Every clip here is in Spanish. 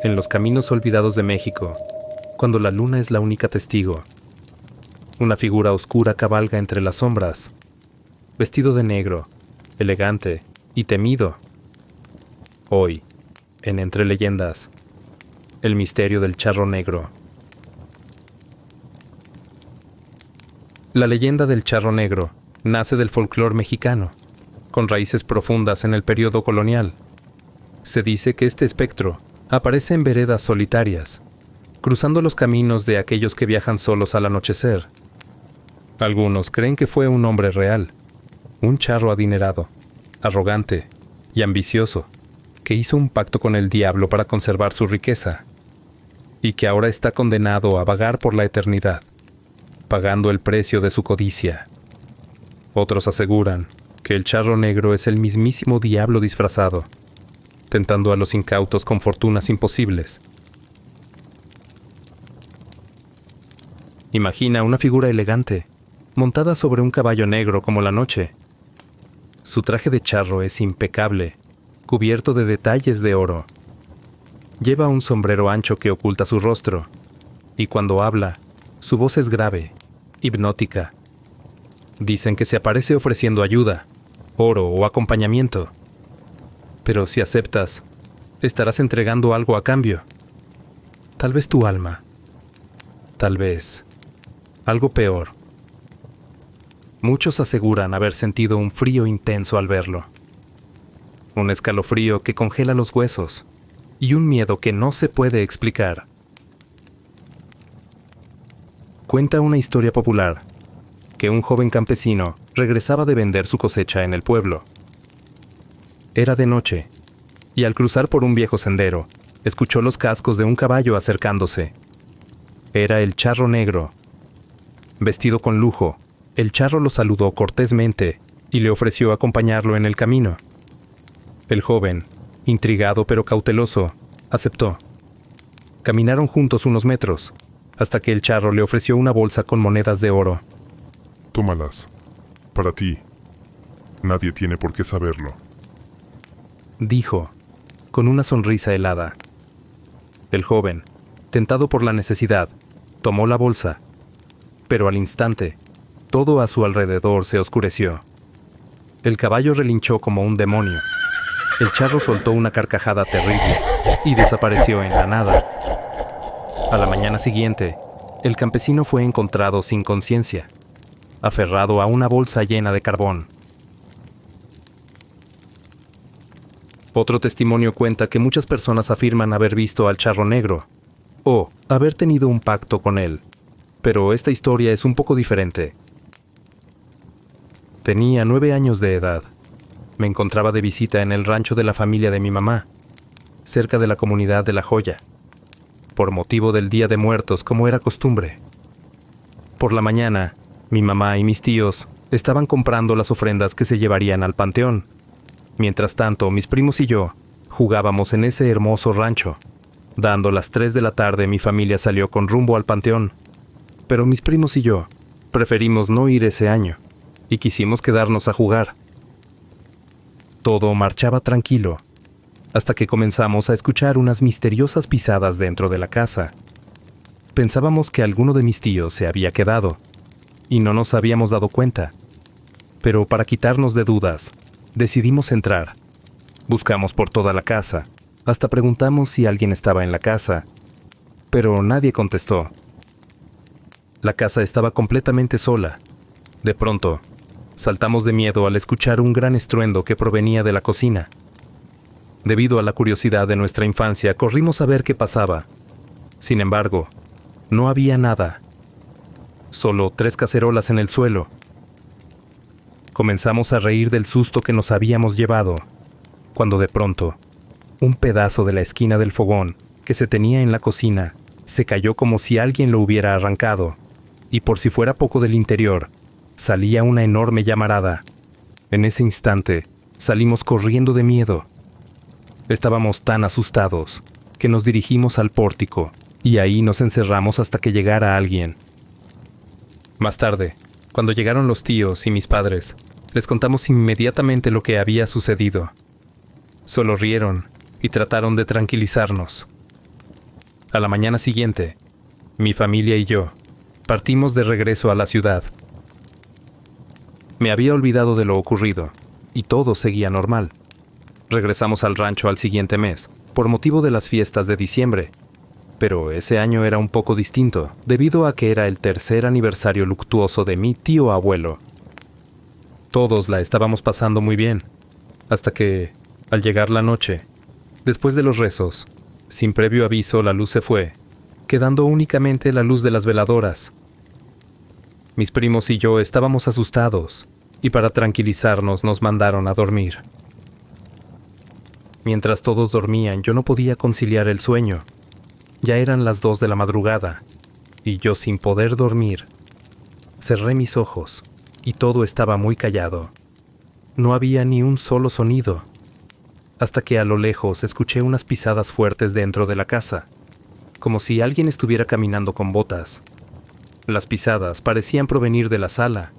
En los caminos olvidados de México, cuando la luna es la única testigo, una figura oscura cabalga entre las sombras, vestido de negro, elegante y temido. Hoy, en Entre Leyendas, el misterio del charro negro. La leyenda del charro negro nace del folclore mexicano, con raíces profundas en el periodo colonial. Se dice que este espectro aparece en veredas solitarias, cruzando los caminos de aquellos que viajan solos al anochecer. Algunos creen que fue un hombre real, un charro adinerado, arrogante y ambicioso, que hizo un pacto con el diablo para conservar su riqueza, y que ahora está condenado a vagar por la eternidad, pagando el precio de su codicia. Otros aseguran que el charro negro es el mismísimo diablo disfrazado, tentando a los incautos con fortunas imposibles. Imagina una figura elegante, montada sobre un caballo negro como la noche. Su traje de charro es impecable, cubierto de detalles de oro. Lleva un sombrero ancho que oculta su rostro, y cuando habla, su voz es grave, hipnótica. Dicen que se aparece ofreciendo ayuda, oro o acompañamiento. Pero si aceptas, estarás entregando algo a cambio. Tal vez tu alma. Tal vez algo peor. Muchos aseguran haber sentido un frío intenso al verlo. Un escalofrío que congela los huesos y un miedo que no se puede explicar. Cuenta una historia popular que un joven campesino regresaba de vender su cosecha en el pueblo. Era de noche, y al cruzar por un viejo sendero, escuchó los cascos de un caballo acercándose. Era el charro negro. Vestido con lujo, el charro lo saludó cortésmente y le ofreció acompañarlo en el camino. El joven, intrigado pero cauteloso, aceptó. Caminaron juntos unos metros, hasta que el charro le ofreció una bolsa con monedas de oro. Tómalas. Para ti. Nadie tiene por qué saberlo. Dijo, con una sonrisa helada. El joven, tentado por la necesidad, tomó la bolsa, pero al instante, todo a su alrededor se oscureció. El caballo relinchó como un demonio. El charro soltó una carcajada terrible y desapareció en la nada. A la mañana siguiente, el campesino fue encontrado sin conciencia, aferrado a una bolsa llena de carbón. Otro testimonio cuenta que muchas personas afirman haber visto al charro negro o haber tenido un pacto con él, pero esta historia es un poco diferente. Tenía 9 años de edad. Me encontraba de visita en el rancho de la familia de mi mamá, cerca de la comunidad de La Joya, por motivo del Día de Muertos como era costumbre. Por la mañana, mi mamá y mis tíos estaban comprando las ofrendas que se llevarían al panteón. Mientras tanto, mis primos y yo jugábamos en ese hermoso rancho. Dando las 3 de la tarde, mi familia salió con rumbo al panteón. Pero mis primos y yo preferimos no ir ese año y quisimos quedarnos a jugar. Todo marchaba tranquilo, hasta que comenzamos a escuchar unas misteriosas pisadas dentro de la casa. Pensábamos que alguno de mis tíos se había quedado, y no nos habíamos dado cuenta. Pero para quitarnos de dudas, decidimos entrar. Buscamos por toda la casa, hasta preguntamos si alguien estaba en la casa, pero nadie contestó. La casa estaba completamente sola. De pronto, saltamos de miedo al escuchar un gran estruendo que provenía de la cocina. Debido a la curiosidad de nuestra infancia, corrimos a ver qué pasaba. Sin embargo, no había nada. Solo 3 cacerolas en el suelo. Comenzamos a reír del susto que nos habíamos llevado, cuando de pronto, un pedazo de la esquina del fogón que se tenía en la cocina se cayó como si alguien lo hubiera arrancado, y por si fuera poco del interior, salía una enorme llamarada. En ese instante, salimos corriendo de miedo. Estábamos tan asustados que nos dirigimos al pórtico y ahí nos encerramos hasta que llegara alguien. Más tarde, cuando llegaron los tíos y mis padres, les contamos inmediatamente lo que había sucedido. Solo rieron y trataron de tranquilizarnos. A la mañana siguiente, mi familia y yo partimos de regreso a la ciudad. Me había olvidado de lo ocurrido y todo seguía normal. Regresamos al rancho al siguiente mes, por motivo de las fiestas de diciembre. Pero ese año era un poco distinto, debido a que era el tercer aniversario luctuoso de mi tío abuelo. Todos la estábamos pasando muy bien, hasta que, al llegar la noche, después de los rezos, sin previo aviso la luz se fue, quedando únicamente la luz de las veladoras. Mis primos y yo estábamos asustados, y para tranquilizarnos nos mandaron a dormir. Mientras todos dormían, yo no podía conciliar el sueño. Ya eran las 2 de la madrugada, y yo sin poder dormir, cerré mis ojos, y todo estaba muy callado. No había ni un solo sonido, hasta que a lo lejos escuché unas pisadas fuertes dentro de la casa, como si alguien estuviera caminando con botas. Las pisadas parecían provenir de la sala.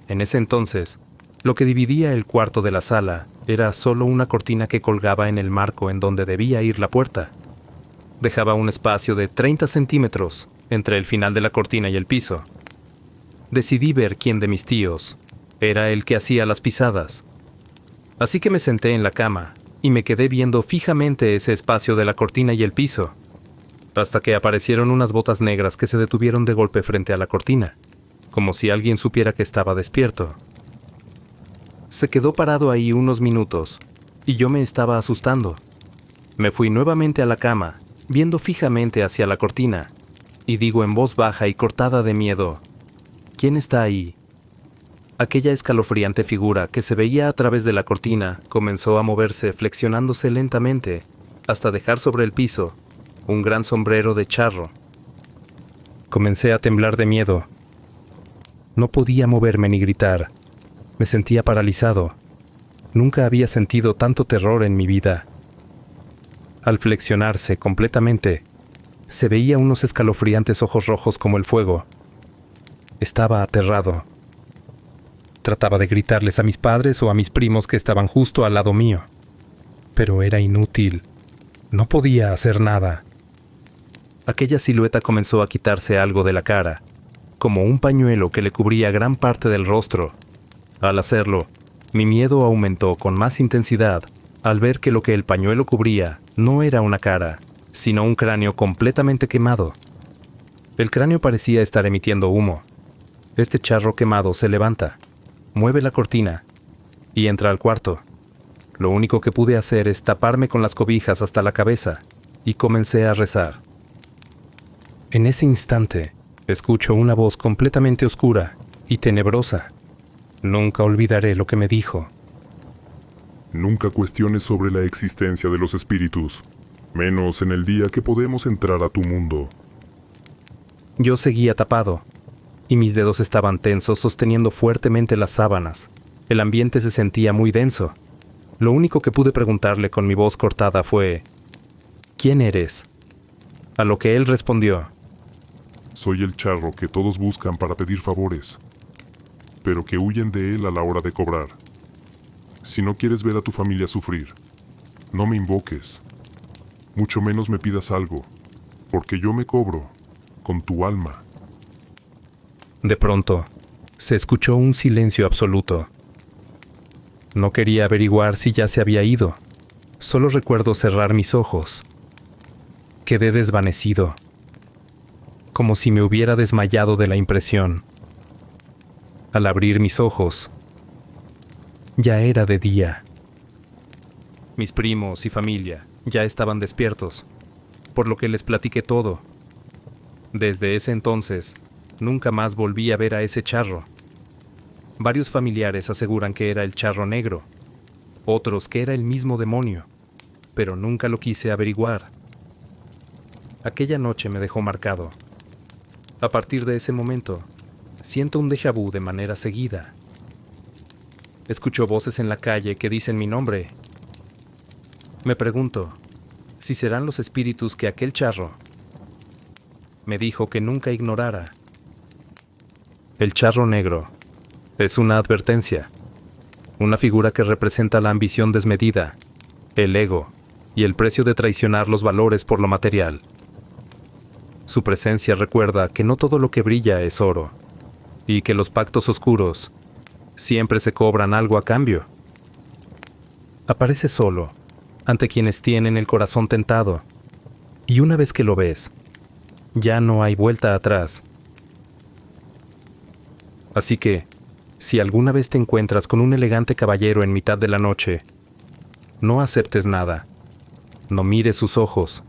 En ese entonces, lo que dividía el cuarto de la sala era solo una cortina que colgaba en el marco en donde debía ir la puerta. Dejaba un espacio de 30 centímetros entre el final de la cortina y el piso. Decidí ver quién de mis tíos era el que hacía las pisadas. Así que me senté en la cama y me quedé viendo fijamente ese espacio de la cortina y el piso, hasta que aparecieron unas botas negras que se detuvieron de golpe frente a la cortina, como si alguien supiera que estaba despierto. Se quedó parado ahí unos minutos y yo me estaba asustando. Me fui nuevamente a la cama, viendo fijamente hacia la cortina, y digo en voz baja y cortada de miedo: ¿quién está ahí? Aquella escalofriante figura que se veía a través de la cortina comenzó a moverse, flexionándose lentamente, hasta dejar sobre el piso un gran sombrero de charro. Comencé a temblar de miedo. No podía moverme ni gritar. Me sentía paralizado. Nunca había sentido tanto terror en mi vida. Al flexionarse completamente, se veía unos escalofriantes ojos rojos como el fuego. Estaba aterrado. Trataba de gritarles a mis padres o a mis primos que estaban justo al lado mío, pero era inútil. No podía hacer nada. Aquella silueta comenzó a quitarse algo de la cara, como un pañuelo que le cubría gran parte del rostro. Al hacerlo, mi miedo aumentó con más intensidad al ver que lo que el pañuelo cubría no era una cara, sino un cráneo completamente quemado. El cráneo parecía estar emitiendo humo. Este charro quemado se levanta, mueve la cortina y entra al cuarto. Lo único que pude hacer es taparme con las cobijas hasta la cabeza y comencé a rezar. En ese instante, escucho una voz completamente oscura y tenebrosa. Nunca olvidaré lo que me dijo. Nunca cuestiones sobre la existencia de los espíritus, menos en el día que podemos entrar a tu mundo. Yo seguía tapado, y mis dedos estaban tensos sosteniendo fuertemente las sábanas. El ambiente se sentía muy denso. Lo único que pude preguntarle con mi voz cortada fue: ¿quién eres? A lo que él respondió: Soy el charro que todos buscan para pedir favores, pero que huyen de él a la hora de cobrar. Si no quieres ver a tu familia sufrir, no me invoques, mucho menos me pidas algo, porque yo me cobro con tu alma. De pronto, se escuchó un silencio absoluto. No quería averiguar si ya se había ido. Solo recuerdo cerrar mis ojos. Quedé desvanecido, como si me hubiera desmayado de la impresión. Al abrir mis ojos, ya era de día. Mis primos y familia ya estaban despiertos, por lo que les platiqué todo. Desde ese entonces, nunca más volví a ver a ese charro. Varios familiares aseguran que era el charro negro, otros que era el mismo demonio, pero nunca lo quise averiguar. Aquella noche me dejó marcado. A partir de ese momento, siento un déjà vu de manera seguida. Escucho voces en la calle que dicen mi nombre. Me pregunto si serán los espíritus que aquel charro me dijo que nunca ignorara. El charro negro es una advertencia, una figura que representa la ambición desmedida, el ego y el precio de traicionar los valores por lo material. Su presencia recuerda que no todo lo que brilla es oro, y que los pactos oscuros siempre se cobran algo a cambio. Aparece solo, ante quienes tienen el corazón tentado, y una vez que lo ves, ya no hay vuelta atrás. Así que, si alguna vez te encuentras con un elegante caballero en mitad de la noche, no aceptes nada, no mires sus ojos,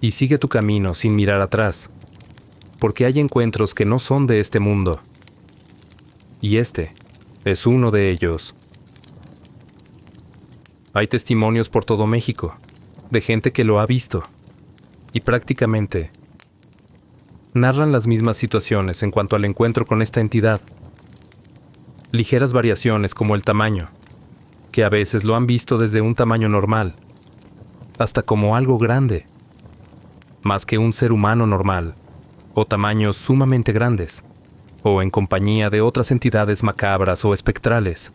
y sigue tu camino sin mirar atrás, porque hay encuentros que no son de este mundo, y este es uno de ellos. Hay testimonios por todo México, de gente que lo ha visto, y prácticamente narran las mismas situaciones en cuanto al encuentro con esta entidad. Ligeras variaciones como el tamaño, que a veces lo han visto desde un tamaño normal, hasta como algo grande, más que un ser humano normal, o tamaños sumamente grandes, o en compañía de otras entidades macabras o espectrales.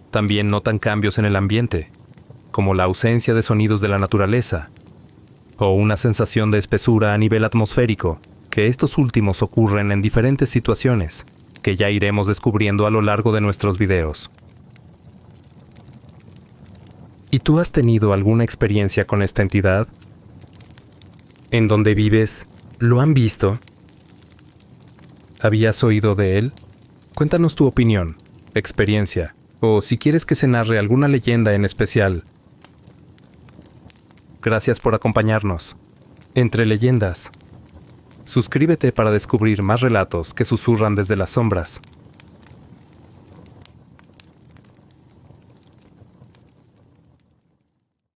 También notan cambios en el ambiente, como la ausencia de sonidos de la naturaleza, o una sensación de espesura a nivel atmosférico, que estos últimos ocurren en diferentes situaciones, que ya iremos descubriendo a lo largo de nuestros videos. ¿Y tú has tenido alguna experiencia con esta entidad? ¿En donde vives, lo han visto? ¿Habías oído de él? Cuéntanos tu opinión, experiencia, o si quieres que se narre alguna leyenda en especial. Gracias por acompañarnos. Entre Leyendas. Suscríbete para descubrir más relatos que susurran desde las sombras.